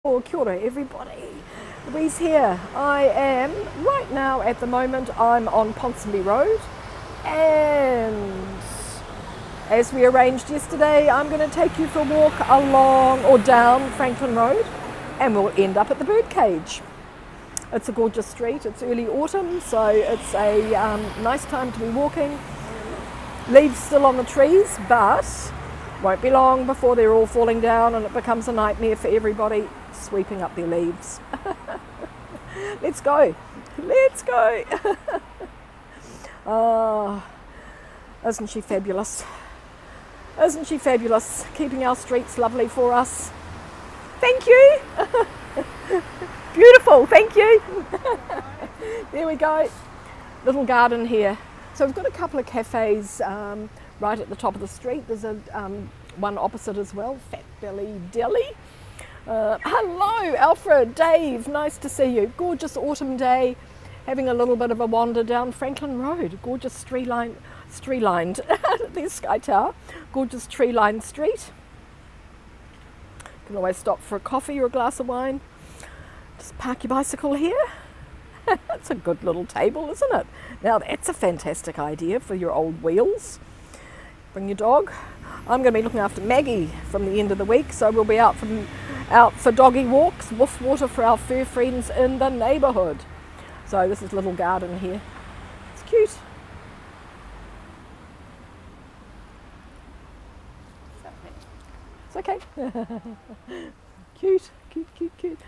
Oh, kia ora everybody. Louise here. I am right now at the moment I'm on Ponsonby Road, and as we arranged yesterday I'm going to take you for a walk along or down Franklin Road, and we'll end up at the Birdcage. It's a gorgeous street. It's early autumn, so it's a nice time to be walking. Leaves still on the trees, but won't be long before they're all falling down and it becomes a nightmare for everybody sweeping up their leaves. Let's go. Let's go. Oh, isn't she fabulous? Isn't she fabulous? Keeping our streets lovely for us. Thank you. Beautiful, thank you. There we go. Little garden here. So we've got a couple of cafes right at the top of the street. There's a one opposite as well, Fat Belly Deli. Hello, Alfred, Dave, nice to see you. Gorgeous autumn day, having a little bit of a wander down Franklin Road. Gorgeous tree-lined, there's Sky Tower. Gorgeous tree-lined street. You can always stop for a coffee or a glass of wine. Just park your bicycle here. That's a good little table, isn't it? Now that's a fantastic idea for your old wheels. Bring your dog. I'm going to be looking after Maggie from the end of the week, so we'll be out for doggy walks, woof water for our fur friends in the neighbourhood. So this is a little garden here. It's cute. It's okay. Cute, cute, cute, cute.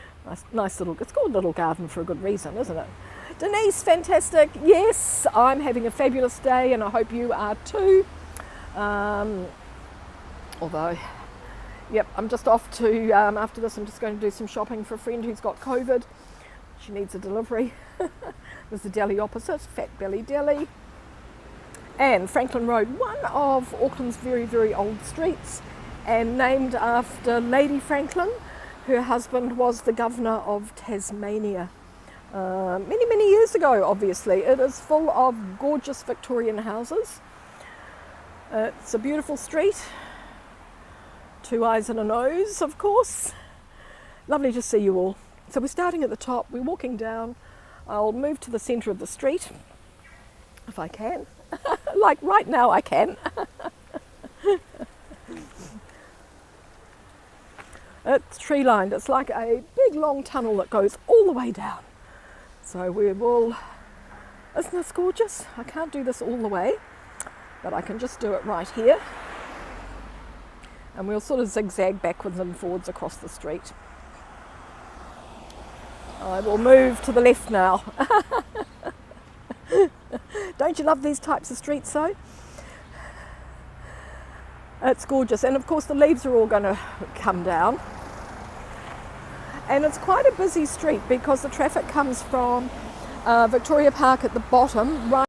Nice little, it's called a little garden for a good reason, isn't it? Denise, fantastic. Yes, I'm having a fabulous day and I hope you are too. Although, yep, I'm just off to, after this I'm just going to do some shopping for a friend who's got COVID. She needs a delivery. There's the deli opposite, Fat Belly Deli. And Franklin Road, one of Auckland's very, very old streets, and named after Lady Franklin. Her husband was the governor of Tasmania many, many years ago, obviously. It is full of gorgeous Victorian houses. It's a beautiful street. 2 eyes and a nose, of course. Lovely to see you all. So we're starting at the top, we're walking down. I'll move to the centre of the street, if I can. Like right now I can. It's tree lined. It's like a big long tunnel that goes all the way down. So we will, isn't this gorgeous? I can't do this all the way, but I can just do it right here. And we'll sort of zigzag backwards and forwards across the street. I will move to the left now. Don't you love these types of streets though? It's gorgeous, and of course the leaves are all going to come down. And it's quite a busy street because the traffic comes from Victoria Park at the bottom, right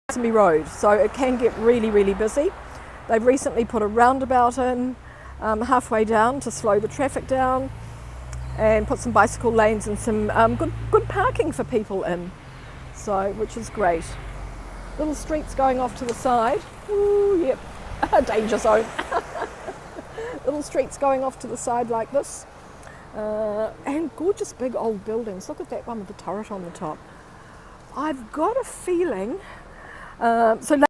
to Ponsonby Road, so it can get really, really busy. They've recently put a roundabout in halfway down to slow the traffic down, and put some bicycle lanes and some good parking for people in, so which is great. Little streets going off to the side. Ooh, yep, danger zone. Little streets going off to the side like this. And gorgeous big old buildings. Look at that one with the turret on the top. I've got a feeling, so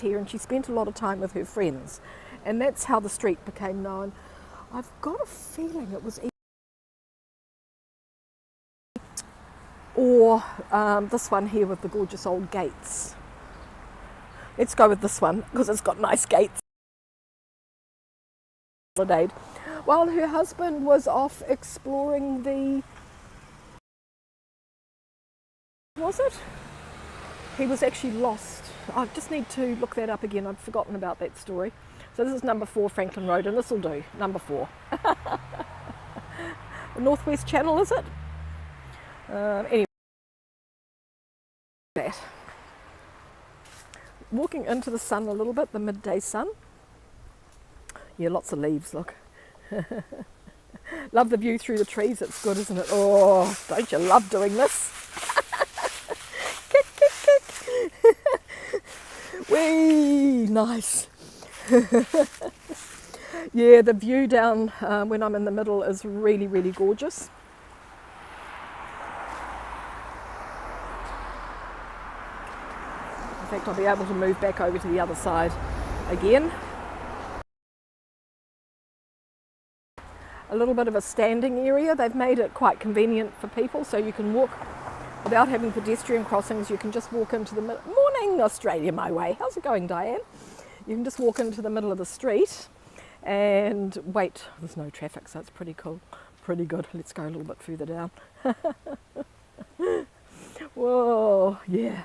here, and she spent a lot of time with her friends, and that's how the street became known. I've got a feeling it was or this one here with the gorgeous old gates. Let's go with this one because it's got nice gates. While her husband was off exploring the, was it? He was actually lost. I just need to look that up again. I'd forgotten about that story. So this is number 4 Franklin Road, and this will do, number 4. The Northwest Channel, is it? Anyway, that. Walking into the sun a little bit, the midday sun. Yeah, lots of leaves, look. Love the view through the trees, it's good, isn't it? Oh, don't you love doing this? Kick, kick, kick. Whee, nice. Yeah, the view down when I'm in the middle is really, really gorgeous. In fact, I'll be able to move back over to the other side again. A little bit of a standing area. They've made it quite convenient for people, so you can walk without having pedestrian crossings. You can just walk into the middle. Morning, Australia, my way. How's it going, Diane? You can just walk into the middle of the street and wait. There's no traffic, so it's pretty cool, pretty good. Let's go a little bit further down. Whoa, yeah.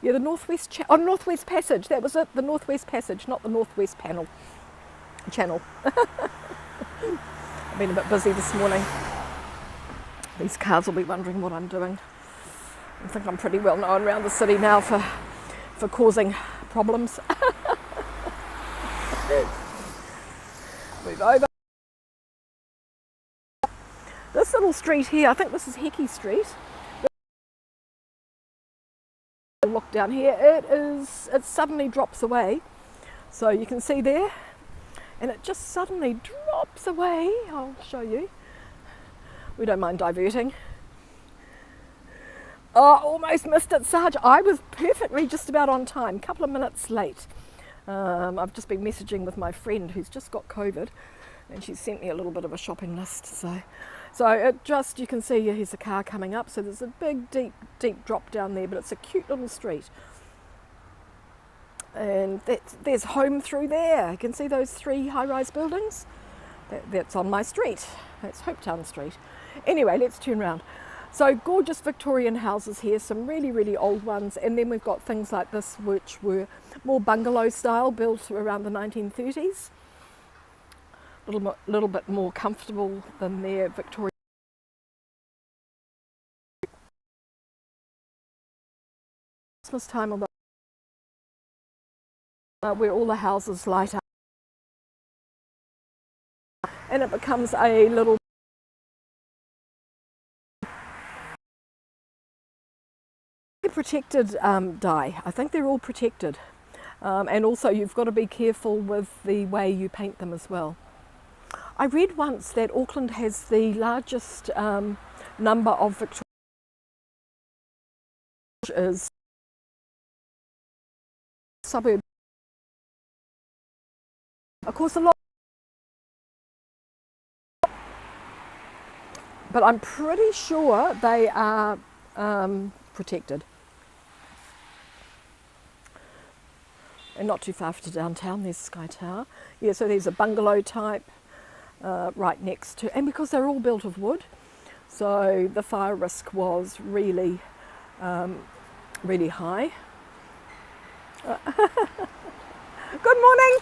Yeah, the Northwest Northwest Passage. That was it. The Northwest Passage, not the Northwest Channel. I've been a bit busy this morning. These cars will be wondering what I'm doing. I think I'm pretty well known around the city now for causing problems. Move over. This little street here, I think this is Hickey Street. Look down here, it suddenly drops away. So you can see there, and it just suddenly drops away. I'll show you. We don't mind diverting. Oh, almost missed it, Sarge. I was perfectly just about on time, a couple of minutes late. I've just been messaging with my friend who's just got COVID, and she sent me a little bit of a shopping list. So it just, you can see here's a car coming up. So there's a big, deep drop down there, but it's a cute little street. And there's home through there. You can see those 3 high-rise buildings. That's on my street. That's Hopetown Street. Anyway, let's turn around. So gorgeous Victorian houses here, some really, really old ones. And then we've got things like this, which were more bungalow style, built around the 1930s. A little bit more comfortable than their Victorian. Christmas time, although where all the houses light up, and it becomes a little protected dye. I think they're all protected, and also you've got to be careful with the way you paint them as well. I read once that Auckland has the largest number of Victorian is suburb. Of course, a lot, but I'm pretty sure they are protected. And not too far to downtown, there's Sky Tower. Yeah, so there's a bungalow type right next to, and because they're all built of wood, so the fire risk was really, really high. Good morning.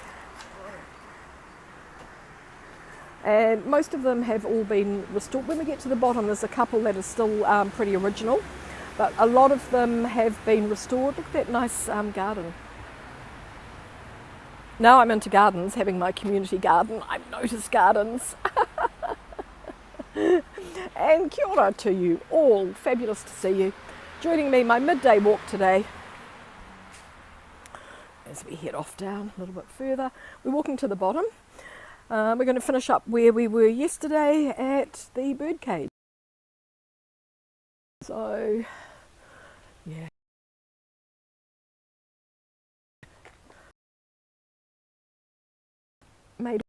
And most of them have all been restored. When we get to the bottom, there's a couple that are still pretty original, but a lot of them have been restored. Look at that nice garden. Now I'm into gardens, having my community garden. I've noticed gardens. And kia ora to you all. Fabulous to see you. Joining me, my midday walk today. As we head off down a little bit further, we're walking to the bottom. We're going to finish up where we were yesterday at the Birdcage. So, yeah. Made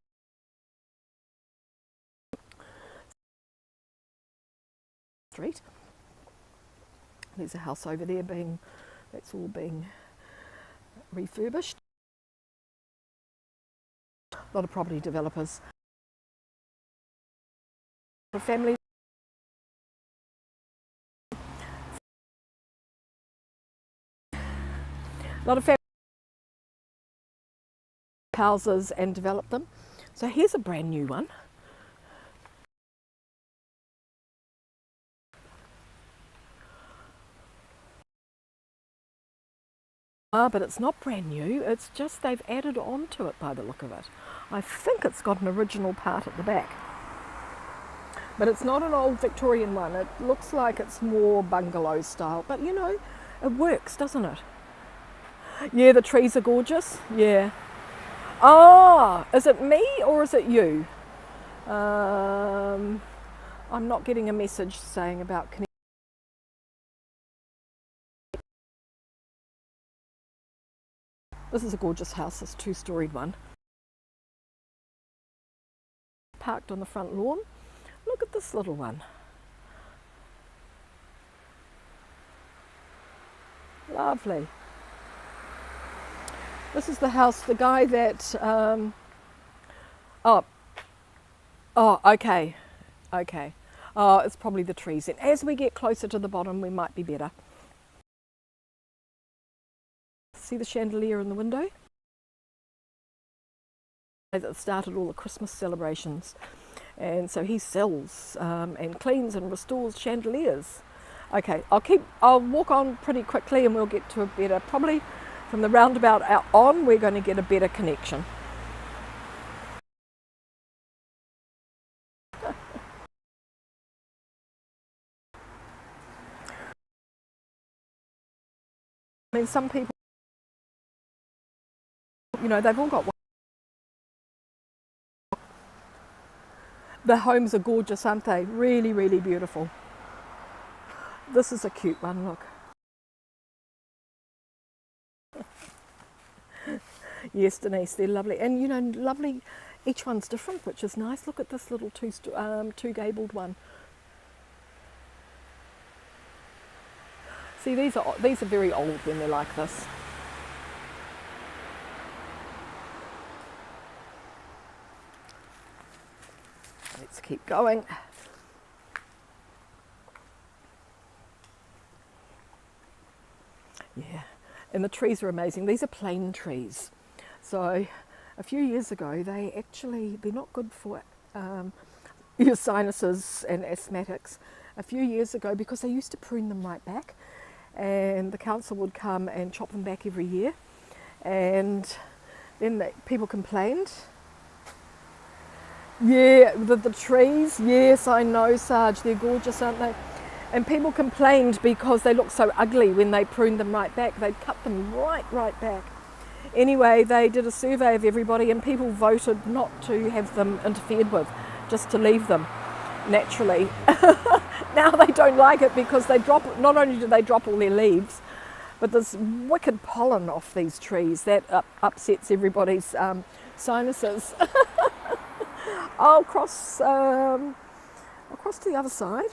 street. There's a house over there that's all being refurbished. A lot of property developers. A family. A lot of family houses and develop them. So here's a brand new one. But it's not brand new, it's just they've added on to it by the look of it. I think it's got an original part at the back. But it's not an old Victorian one, it looks like it's more bungalow style. But you know, it works, doesn't it? Yeah, the trees are gorgeous, yeah. Ah, is it me or is it you? I'm not getting a message saying about connect. This is a gorgeous house, this two-storied one. Parked on the front lawn. Look at this little one. Lovely. This is the house, the guy that, okay. Oh, it's probably the trees. And as we get closer to the bottom, we might be better. See the chandelier in the window? That started all the Christmas celebrations. And so he sells and cleans and restores chandeliers. Okay, I'll walk on pretty quickly and we'll get to a better, probably from the roundabout out on, we're going to get a better connection. I mean, some people, you know, they've all got one. The homes are gorgeous, aren't they? Really, really beautiful. This is a cute one, look. Yes, Denise, they're lovely. And, you know, lovely, each one's different, which is nice. Look at this little two-gabled one. See, these are very old when they're like this. Let's keep going. Yeah, and the trees are amazing. These are plane trees. So a few years ago, they're not good for your sinuses and asthmatics. A few years ago, because they used to prune them right back, and the council would come and chop them back every year, and then people complained. Yeah, the trees, yes, I know, Sarge, they're gorgeous, aren't they? And people complained because they look so ugly when they pruned them right back. They'd cut them right back. Anyway, they did a survey of everybody and people voted not to have them interfered with, just to leave them naturally. Now they don't like it because not only do they drop all their leaves, but there's wicked pollen off these trees that upsets everybody's sinuses. I'll cross to the other side.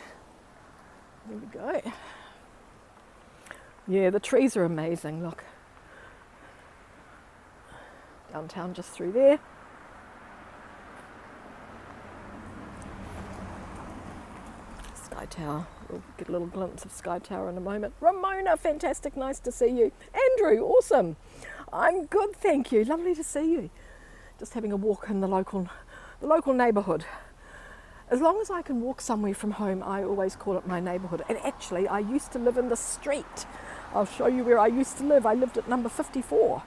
There we go. Yeah, the trees are amazing, look. Downtown just through there. Sky Tower. We'll get a little glimpse of Sky Tower in a moment. Ramona, fantastic, nice to see you. Andrew, awesome. I'm good, thank you. Lovely to see you. Just having a walk in the local neighbourhood. As long as I can walk somewhere from home, I always call it my neighbourhood. And actually, I used to live in the street. I'll show you where I used to live. I lived at number 54.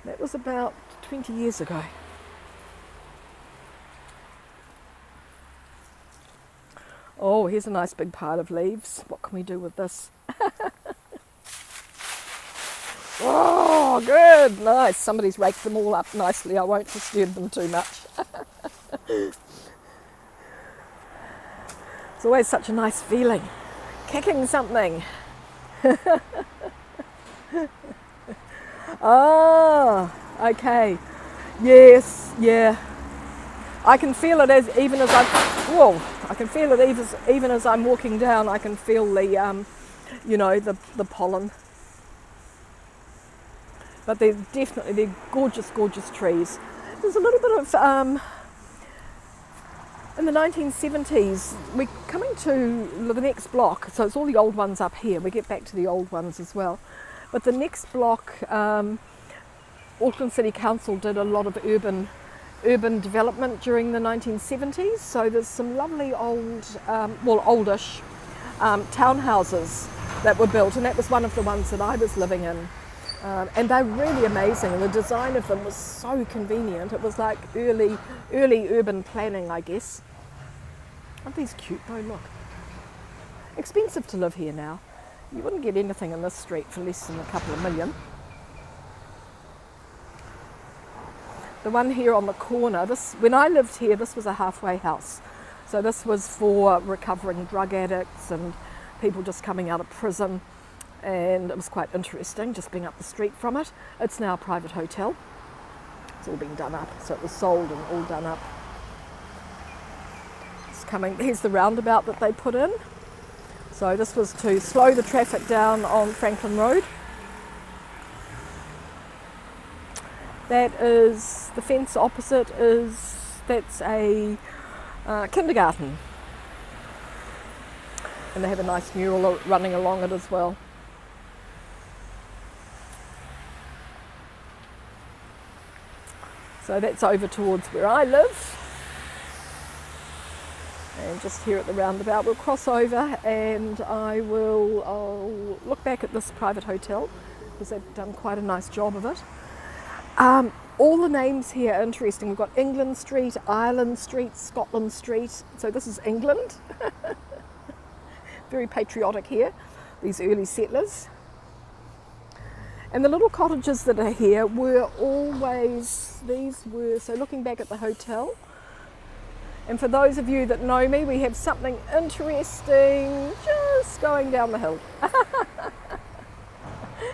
That was about 20 years ago. Oh, here's a nice big pile of leaves. What can we do with this? Oh, good, nice. Somebody's raked them all up nicely. I won't disturb them too much. It's always such a nice feeling, kicking something. Ah, okay. Yes, yeah. I can feel it even as I'm walking down. I can feel the, the pollen. But they're gorgeous, gorgeous trees. There's a little bit of, in the 1970s, we're coming to the next block, so it's all the old ones up here. We get back to the old ones as well. But the next block, Auckland City Council did a lot of urban development during the 1970s. So there's some lovely oldish townhouses that were built, and that was one of the ones that I was living in. And they're really amazing, and the design of them was so convenient. It was like early urban planning, I guess. Aren't these cute though? Look. Expensive to live here now. You wouldn't get anything in this street for less than a couple of million. The one here on the corner, when I lived here, this was a halfway house. So this was for recovering drug addicts and people just coming out of prison, and it was quite interesting just being up the street from it. It's now a private hotel. It's all been done up, so it was sold and all done up. Here's the roundabout that they put in. So this was to slow the traffic down on Franklin Road. That is, the fence opposite that's a kindergarten. And they have a nice mural running along it as well. So that's over towards where I live. And just here at the roundabout, we'll cross over and I'll look back at this private hotel because they've done quite a nice job of it. All the names here are interesting. We've got England Street, Ireland Street, Scotland Street. So this is England. Very patriotic here, these early settlers. And the little cottages that are here were always, so looking back at the hotel, and for those of you that know me, we have something interesting just going down the hill.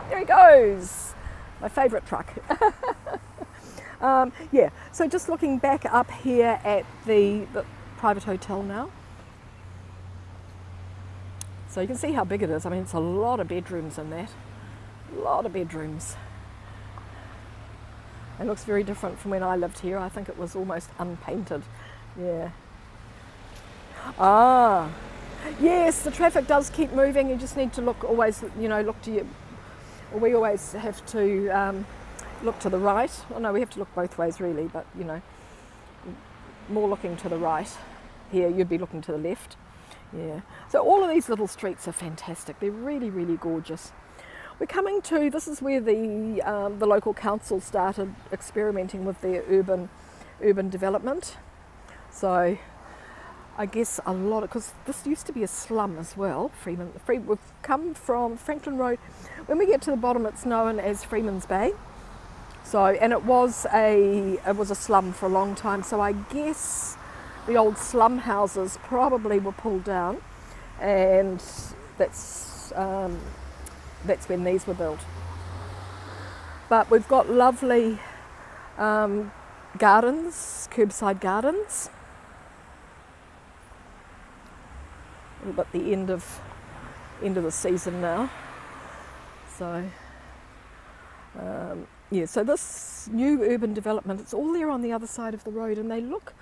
There he goes, my favourite truck. Yeah, so just looking back up here at the private hotel now. So you can see how big it is. I mean, it's a lot of bedrooms in that. A lot of bedrooms. It looks very different from when I lived here. I think it was almost unpainted. Yeah. Ah, yes, the traffic does keep moving. You just need to look always, look to you. Well, we always have to look to the right. Oh no, we have to look both ways really, but more looking to the right. Here, you'd be looking to the left. Yeah. So all of these little streets are fantastic. They're really, really gorgeous. We're coming to, this is where the local council started experimenting with their urban development. So I guess a lot of, because this used to be a slum as well, Freeman. We've come from Franklin Road. When we get to the bottom, it's known as Freeman's Bay. So, and it was a slum for a long time. So I guess the old slum houses probably were pulled down, and that's when these were built. But we've got lovely gardens, curbside gardens. We're at the end of the season now. So yeah, so this new urban development, it's all there on the other side of the road, and they look,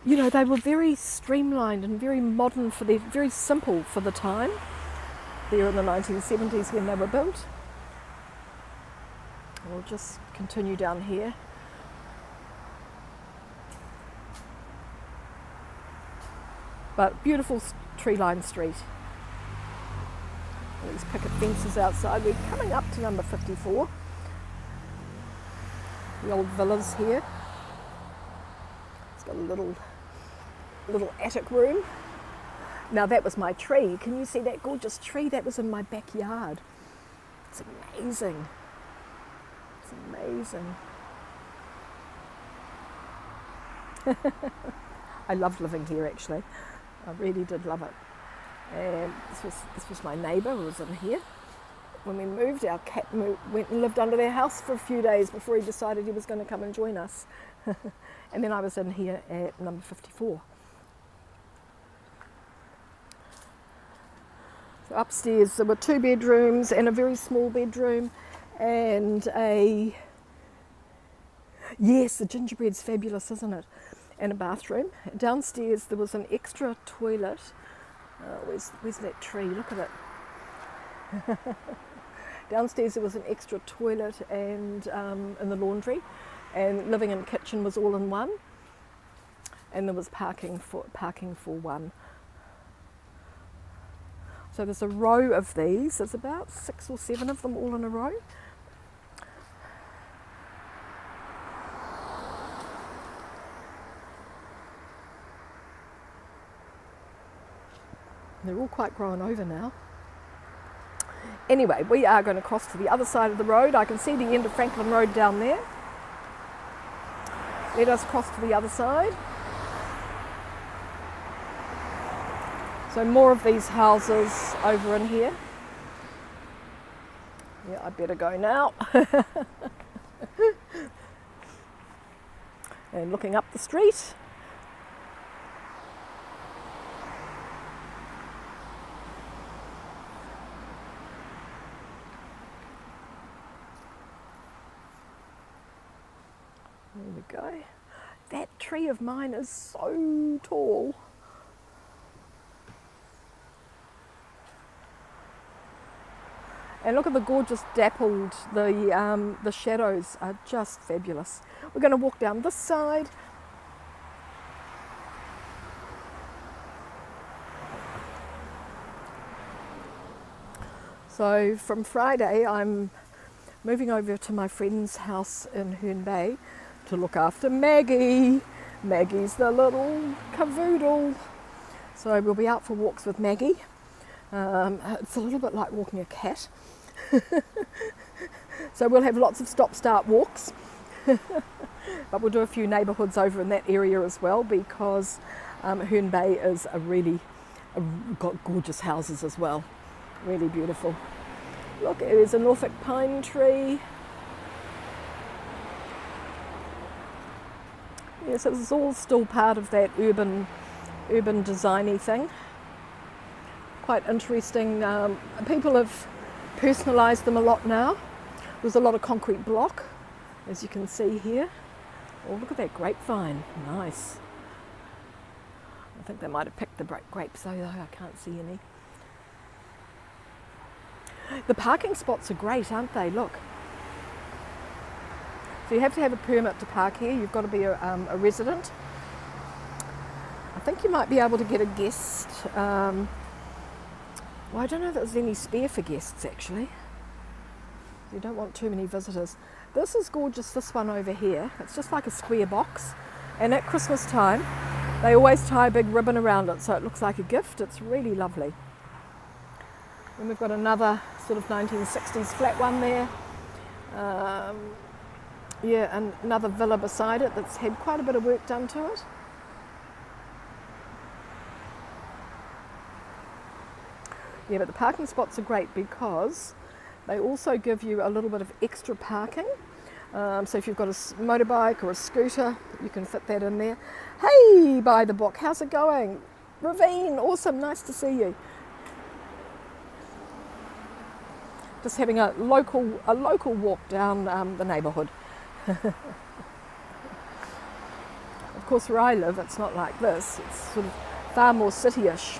they were very streamlined and very modern very simple for the time. There in the 1970s when they were built. We'll just continue down here. But beautiful tree-lined street. These picket fences outside. We're coming up to number 54. The old villas here. It's got a little attic room. Now that was my tree. Can you see that gorgeous tree? That was in my backyard. It's amazing. It's amazing. I loved living here actually. I really did love it. And this was my neighbour who was in here. When we moved, our cat went and lived under their house for a few days before he decided he was going to come and join us. And then I was in here at number 54. So upstairs there were 2 bedrooms and a very small bedroom and yes, the gingerbread's fabulous, isn't it? And a bathroom. Downstairs there was an extra toilet. Where's that tree? Look at it. Downstairs there was an extra toilet and in the laundry, and living and kitchen was all in one. And there was parking for one. So there's a row of these. There's about 6 or 7 of them all in a row. They're all quite grown over now. Anyway, we are going to cross to the other side of the road. I can see the end of Franklin Road down there. let us cross to the other side. So more of these houses over in here. Yeah, I better go now. And looking up the street. There we go. That tree of mine is so tall. And look at the gorgeous dappled, the shadows are just fabulous. We're going to walk down this side. So from Friday, I'm moving over to my friend's house in Herne Bay to look after Maggie. Maggie's the little cavoodle. So we'll be out for walks with Maggie. It's a little bit like walking a cat. So we'll have lots of stop-start walks. But we'll do a few neighbourhoods over in that area as well, because Herne Bay is got gorgeous houses as well. Really beautiful. Look, it is a Norfolk pine tree. Yes, this is all still part of that urban designy thing. Quite interesting. People have personalised them a lot now. There's a lot of concrete block, as you can see here. Oh, look at that grapevine. Nice. I think they might have picked the grapes though, I can't see any. The parking spots are great, aren't they? Look. So you have to have a permit to park here. You've got to be a resident. I think you might be able to get a guest. Well, I don't know if there's any spare for guests actually. You don't want too many visitors. This is gorgeous, this one over here. It's just like a square box. And at Christmas time, they always tie a big ribbon around it so it looks like a gift. It's really lovely. And we've got another sort of 1960s flat one there. Yeah, and another villa beside it that's had quite a bit of work done to it. Yeah, but the parking spots are great because they also give you a little bit of extra parking. So if you've got a motorbike or a scooter, you can fit that in there. Hey, by the book, how's it going? Ravine, awesome, nice to see you. Just having a local walk down the neighbourhood. Of course, where I live, it's not like this. It's sort of far more city-ish.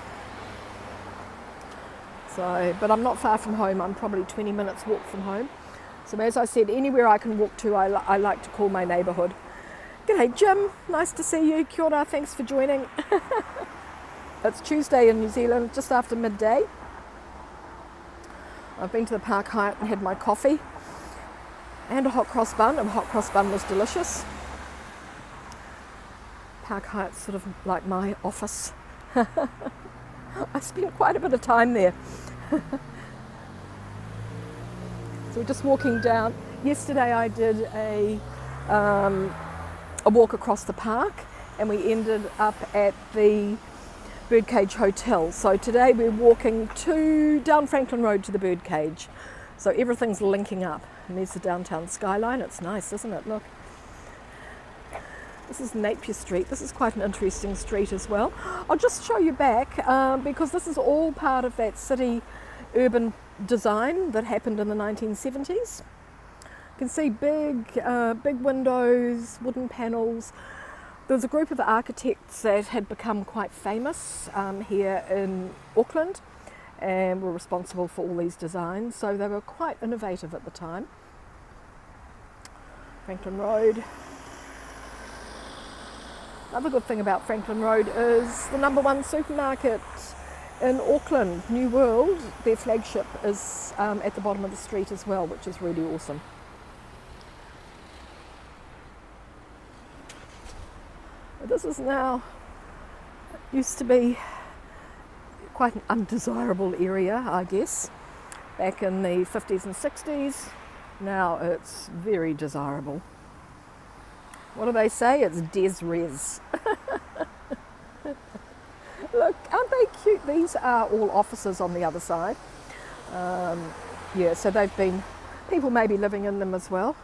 So, but I'm not far from home. I'm probably 20 minutes walk from home. So as I said, anywhere I can walk to, I like to call my neighbourhood. G'day Jim, nice to see you. Kia ora, thanks for joining. It's Tuesday in New Zealand, just after midday. I've been to the Park Hyatt and had my coffee and a hot cross bun. A hot cross bun was delicious. Park Hyatt's sort of like my office. I spent quite a bit of time there. So we're just walking down. Yesterday I did a walk across the park and we ended up at the Birdcage Hotel. So today we're walking down Franklin Road to the Birdcage. So everything's linking up. And there's the downtown skyline. It's nice, isn't it? Look. This is Napier Street. This is quite an interesting street as well. I'll just show you back because this is all part of that city urban design that happened in the 1970s. You can see big windows, wooden panels. There was a group of architects that had become quite famous here in Auckland and were responsible for all these designs. So they were quite innovative at the time. Franklin Road. Another good thing about Franklin Road is the #1 supermarket in Auckland, New World. Their flagship is at the bottom of the street as well, which is really awesome. This is now, used to be quite an undesirable area, I guess, back in the 50s and 60s. Now it's very desirable. What do they say? It's des res. Look, aren't they cute? These are all offices on the other side. Yeah, so they've been, people may be living in them as well.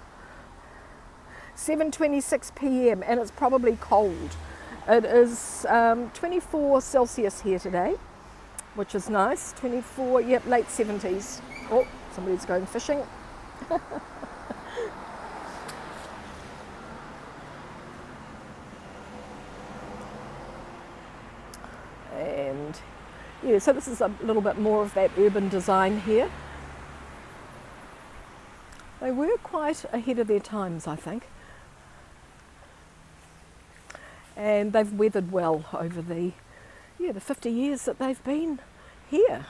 7:26 p.m. and it's probably cold. It is 24 Celsius here today, which is nice. 24, yep, late 70s. Oh, somebody's going fishing. And yeah, so this is a little bit more of that urban design here. They were quite ahead of their times, I think. And they've weathered well over the 50 years that they've been here.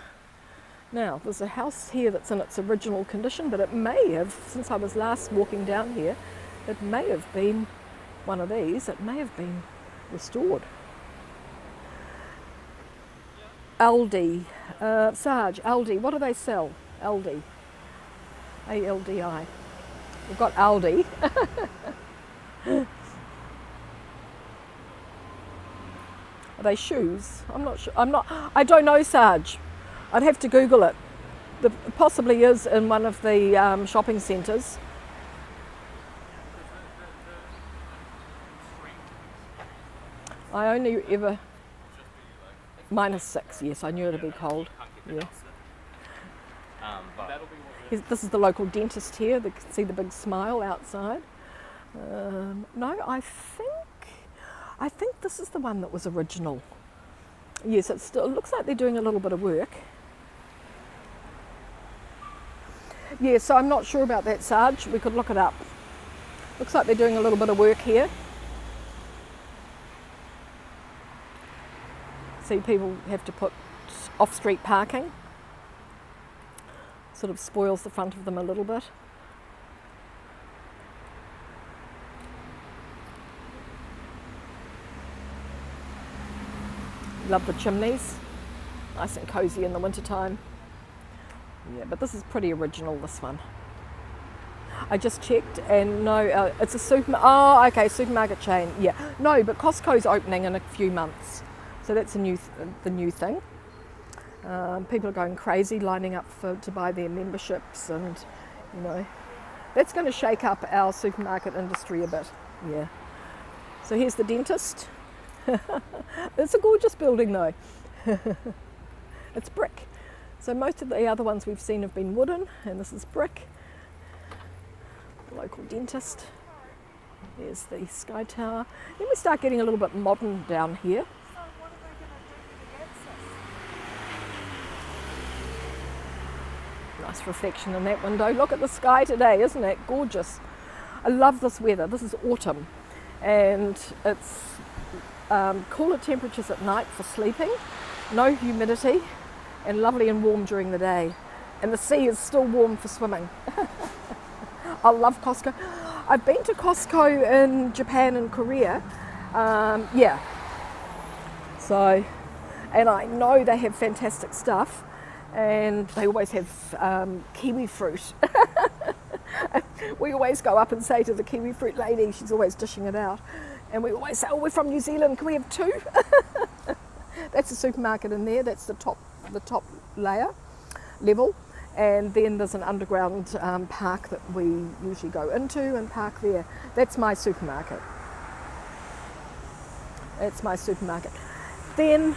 Now, there's a house here that's in its original condition, but it may have, since I was last walking down here, it may have been one of these, it may have been restored. Aldi, Sarge, Aldi, what do they sell? Aldi, A-L-D-I. We've got Aldi. Are they shoes? I'm not sure. I don't know, Sarge. I'd have to Google it. It possibly is in one of the shopping centres. I only ever... -6, yes, I knew it'd be cold. Yeah. This is the local dentist here. You can see the big smile outside. No, I think this is the one that was original. Yes, it looks like they're doing a little bit of work. Yeah, so I'm not sure about that, Sarge. We could look it up. Looks like they're doing a little bit of work here. See, people have to put off-street parking. Sort of spoils the front of them a little bit. Love the chimneys. Nice and cosy in the wintertime. Yeah, but this is pretty original, this one. I just checked and no, it's a supermarket chain. Yeah, no, but Costco's opening in a few months. So that's the new thing. People are going crazy lining up to buy their memberships, and you know that's going to shake up our supermarket industry a bit. Yeah. So here's the dentist. It's a gorgeous building though. It's brick. So most of the other ones we've seen have been wooden, and this is brick. The local dentist. There's the Sky Tower. Then we start getting a little bit modern down here. Nice reflection in that window. Look at the sky today, isn't it gorgeous? I love this weather. This is autumn, and it's cooler temperatures at night for sleeping, no humidity, and lovely and warm during the day. And the sea is still warm for swimming. I love Costco. I've been to Costco in Japan and Korea. Yeah. So, and I know they have fantastic stuff. And they always have kiwi fruit. We always go up and say to the kiwi fruit lady, she's always dishing it out, and we always say, oh, we're from New Zealand, can we have 2? That's the supermarket in there. That's the top level, and then there's an underground park that we usually go into and park there. That's my supermarket. Then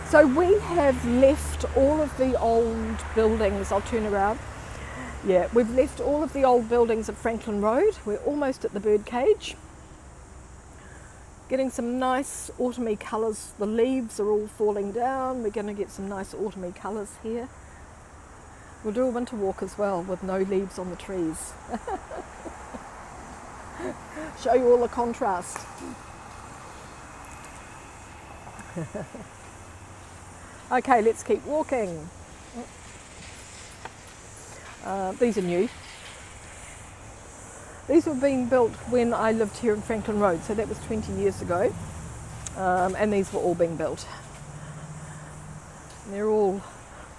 so we have left all of the old buildings. I'll turn around. Yeah, we've left all of the old buildings at Franklin Road. We're almost at the Birdcage. Getting some nice autumny colours. The leaves are all falling down. We're going to get some nice autumny colours here. We'll do a winter walk as well with no leaves on the trees. Show you all the contrast. Okay, let's keep walking. These are new. These were being built when I lived here in Franklin Road, so that was 20 years ago. And these were all being built. And they're all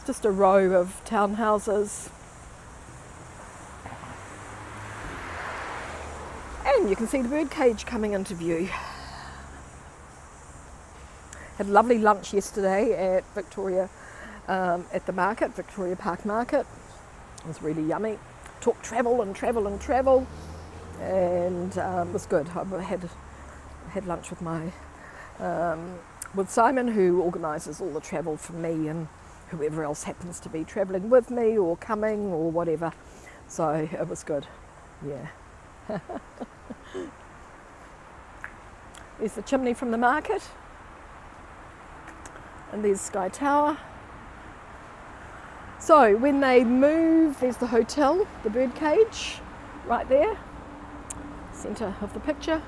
just a row of townhouses. And you can see the birdcage coming into view. Had a lovely lunch yesterday at Victoria, at the market, Victoria Park Market. It was really yummy. Talked travel and travel and travel, and it was good. I had lunch with with Simon, who organises all the travel for me and whoever else happens to be travelling with me or coming or whatever. So it was good. Yeah. There's the chimney from the market, and there's Sky Tower. So when they move, there's the hotel, the Birdcage, right there, centre of the picture.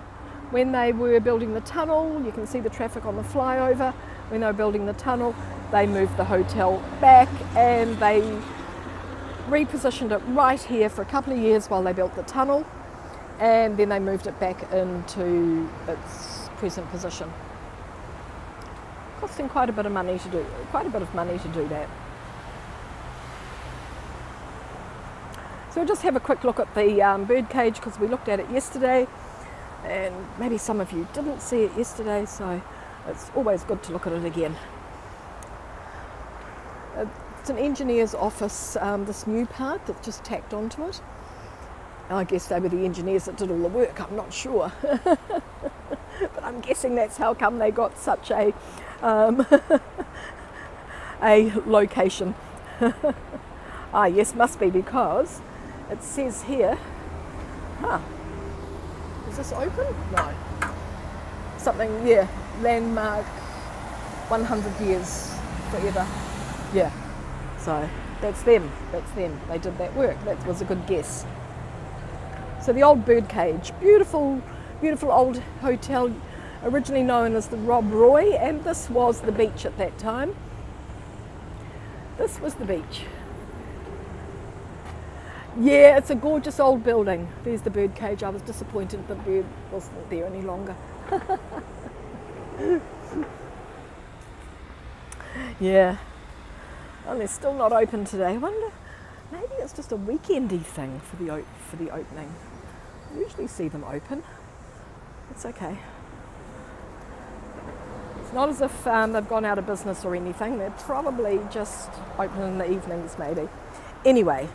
When they were building the tunnel, you can see the traffic on the flyover. When they were building the tunnel, they moved the hotel back and they repositioned it right here for a couple of years while they built the tunnel, and then they moved it back into its present position. Costing quite a bit of money to do that. So we'll just have a quick look at the Birdcage because we looked at it yesterday, and maybe some of you didn't see it yesterday, so it's always good to look at it again. It's an engineer's office, this new part that's just tacked onto it. I guess they were the engineers that did all the work, I'm not sure. But I'm guessing that's how come they got such a location. Ah yes, must be because it says here, is this open? No. Something, yeah, landmark 100 years forever. Yeah, so that's them. They did that work. That was a good guess. So the old Birdcage, beautiful old hotel, originally known as the Rob Roy, and this was the beach at that time. This was the beach. Yeah, it's a gorgeous old building. There's the Birdcage. I was disappointed the bird wasn't there any longer. Yeah. And they're still not open today. I wonder, maybe it's just a weekendy thing for the opening. I usually see them open. It's okay. It's not as if they've gone out of business or anything. They're probably just open in the evenings maybe. Anyway,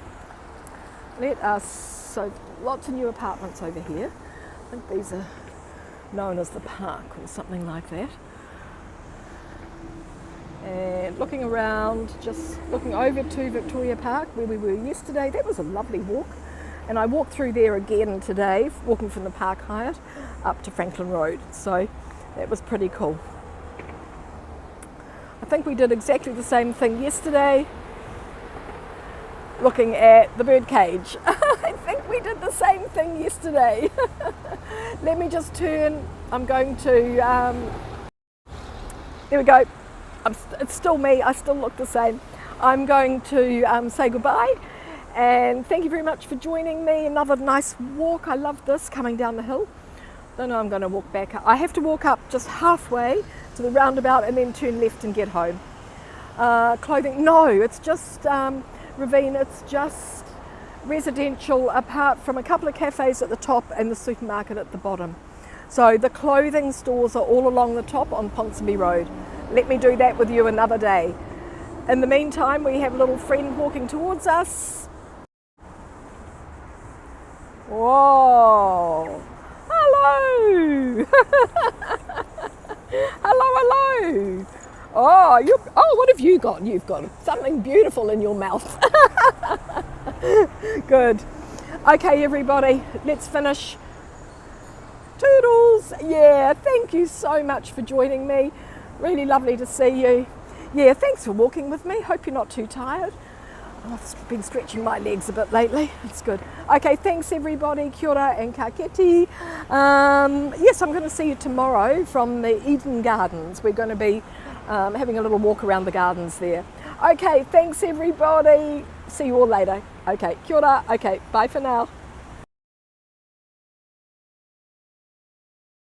so lots of new apartments over here. I think these are known as the Park or something like that. And looking around, just looking over to Victoria Park where we were yesterday. That was a lovely walk, and I walked through there again today, walking from the Park Hyatt up to Franklin Road, so that was pretty cool. I think we did exactly the same thing yesterday, looking at the Birdcage. I think we did the same thing yesterday. Let me just turn. I'm going to, there we go. It's still me, I still look the same. I'm going to say goodbye, and thank you very much for joining me. Another nice walk. I love this, coming down the hill. Don't know I'm going to walk back up. I have to walk up just halfway to the roundabout and then turn left and get home. Clothing, no, it's just ravine, it's just residential apart from a couple of cafes at the top and the supermarket at the bottom. So the clothing stores are all along the top on Ponsonby Road. Let me do that with you another day. In the meantime, we have a little friend walking towards us. Whoa! Hello! Hello! Oh, what have you got? You've got something beautiful in your mouth. Good. Okay, everybody, let's finish. Toodles! Yeah, thank you so much for joining me. Really lovely to see you. Yeah, thanks for walking with me. Hope you're not too tired. I've been stretching my legs a bit lately. It's good. Okay, thanks everybody. Kia ora and ka kite. Yes, I'm going to see you tomorrow from the Eden Gardens. We're going to be having a little walk around the gardens there. Okay, thanks everybody. See you all later. Okay, kia ora. Okay, bye for now.